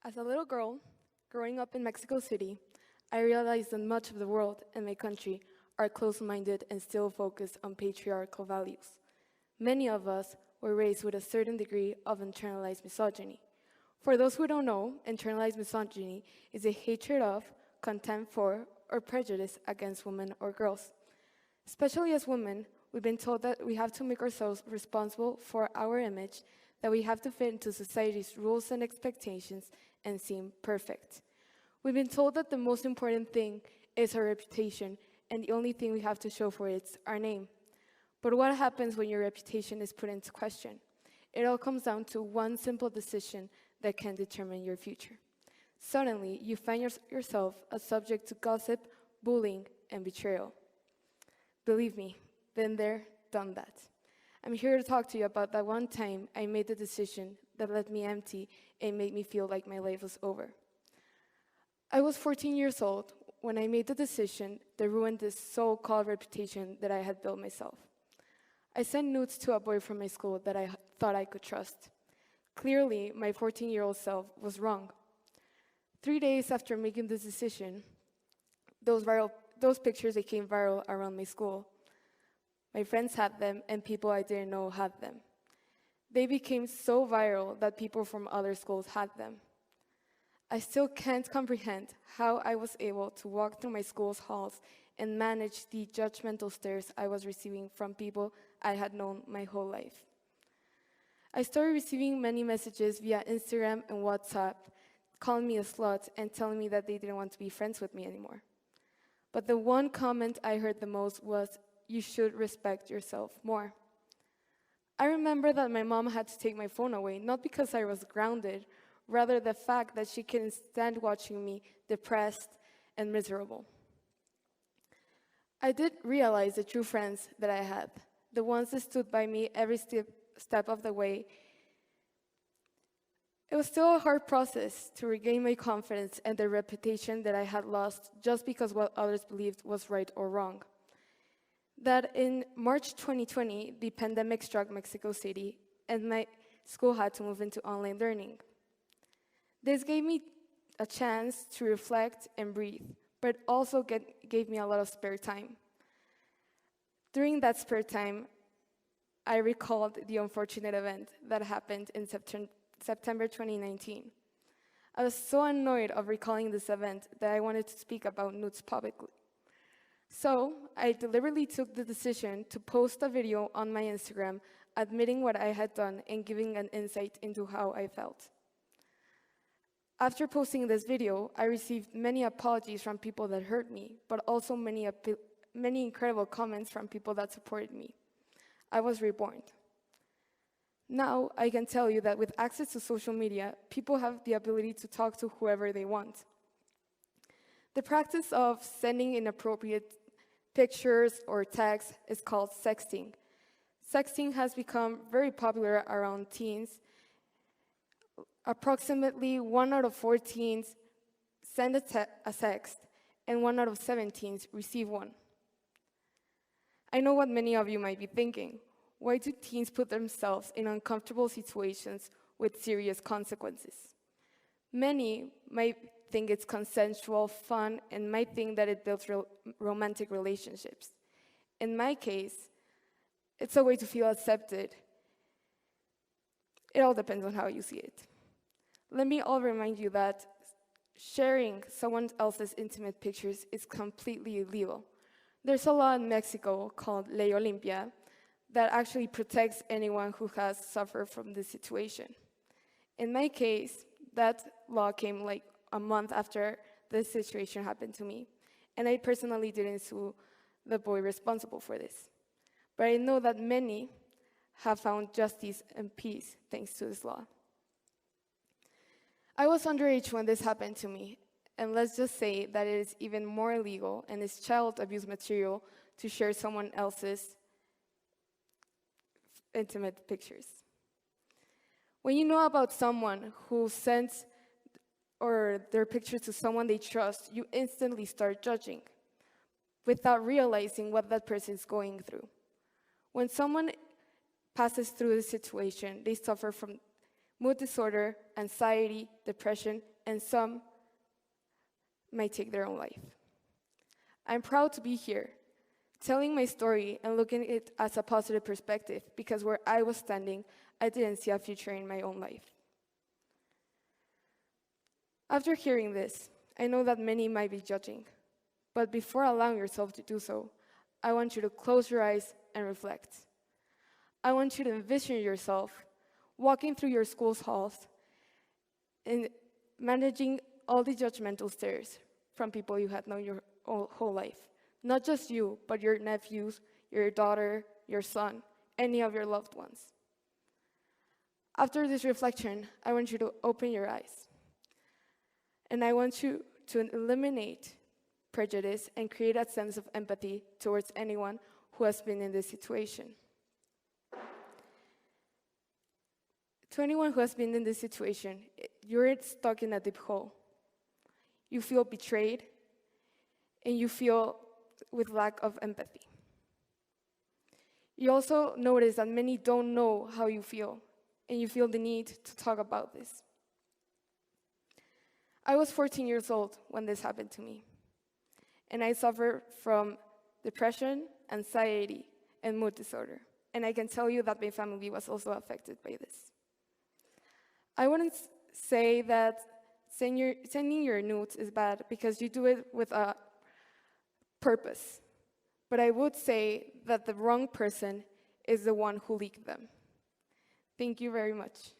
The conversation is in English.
As a little girl, growing up in Mexico City, I realized that much of the world and my country are close-minded and still focused on patriarchal values. Many of us were raised with a certain degree of internalized misogyny. For those who don't know, internalized misogyny is a hatred of, contempt for, or prejudice against women or girls. Especially as women, we've been told that we have to make ourselves responsible for our image, that we have to fit into society's rules and expectations and seem perfect. We've been told that the most important thing is our reputation, and the only thing we have to show for it is our name. But what happens when your reputation is put into question? It all comes down to one simple decision that can determine your future. Suddenly, you find yourself a subject to gossip, bullying, and betrayal. Believe me, been there, done that. I'm here to talk to you about that one time I made the decision that left me empty and made me feel like my life was over. I was 14 years old when I made the decision that ruined this so-called reputation that I had built myself. I sent nudes to a boy from my school that I thought I could trust. Clearly, my 14-year-old self was wrong. 3 days after making this decision, those pictures became viral around my school. My friends had them, and people I didn't know had them. They became so viral that people from other schools had them. I still can't comprehend how I was able to walk through my school's halls and manage the judgmental stares I was receiving from people I had known my whole life. I started receiving many messages via Instagram and WhatsApp, calling me a slut and telling me that they didn't want to be friends with me anymore. But the one comment I heard the most was, "You should respect yourself more." I remember that my mom had to take my phone away, not because I was grounded, rather the fact that she couldn't stand watching me depressed and miserable. I did realize the true friends that I had, the ones that stood by me every step of the way. It was still a hard process to regain my confidence and the reputation that I had lost just because what others believed was right or wrong. That in March 2020, the pandemic struck Mexico City, and my school had to move into online learning. This gave me a chance to reflect and breathe, but also gave me a lot of spare time. During that spare time, I recalled the unfortunate event that happened in September 2019. I was so annoyed of recalling this event that I wanted to speak about nudes publicly. So I deliberately took the decision to post a video on my Instagram admitting what I had done and giving an insight into how I felt. After posting this video, I received many apologies from people that hurt me, but also many incredible comments from people that supported me. I was reborn. Now I can tell you that with access to social media, people have the ability to talk to whoever they want. The practice of sending inappropriate pictures or texts is called sexting. Sexting has become very popular around teens. Approximately 1 out of 4 teens send a text, and 1 out of 7 teens receive one. I know what many of you might be thinking. Why do teens put themselves in uncomfortable situations with serious consequences? Many might think it's consensual, fun, and might think that it builds romantic relationships. In my case, it's a way to feel accepted. It all depends on how you see it. Let me all remind you that sharing someone else's intimate pictures is completely illegal. There's a law in Mexico called Ley Olimpia that actually protects anyone who has suffered from this situation. In my case, that law came like a month after this situation happened to me, and I personally didn't sue the boy responsible for this. But I know that many have found justice and peace thanks to this law. I was underage when this happened to me, and let's just say that it is even more illegal and is child abuse material to share someone else's intimate pictures. When you know about someone who sends their pictures to someone they trust, you instantly start judging without realizing what that person is going through. When someone passes through this situation, they suffer from mood disorder, anxiety, depression, and some might take their own life. I'm proud to be here, telling my story and looking at it as a positive perspective, because where I was standing, I didn't see a future in my own life. After hearing this, I know that many might be judging, but before allowing yourself to do so, I want you to close your eyes and reflect. I want you to envision yourself walking through your school's halls and managing all the judgmental stares from people you had known your whole life. Not just you, but your nephews, your daughter, your son, any of your loved ones. After this reflection, I want you to open your eyes. And I want you to eliminate prejudice and create a sense of empathy towards anyone who has been in this situation. To anyone who has been in this situation, you're stuck in a deep hole. You feel betrayed, and you feel with lack of empathy. You also notice that many don't know how you feel, and you feel the need to talk about this. I was 14 years old when this happened to me, and I suffered from depression, anxiety, and mood disorder. And I can tell you that my family was also affected by this. I wouldn't say that sending your nudes is bad because you do it with a purpose, but I would say that the wrong person is the one who leaked them. Thank you very much.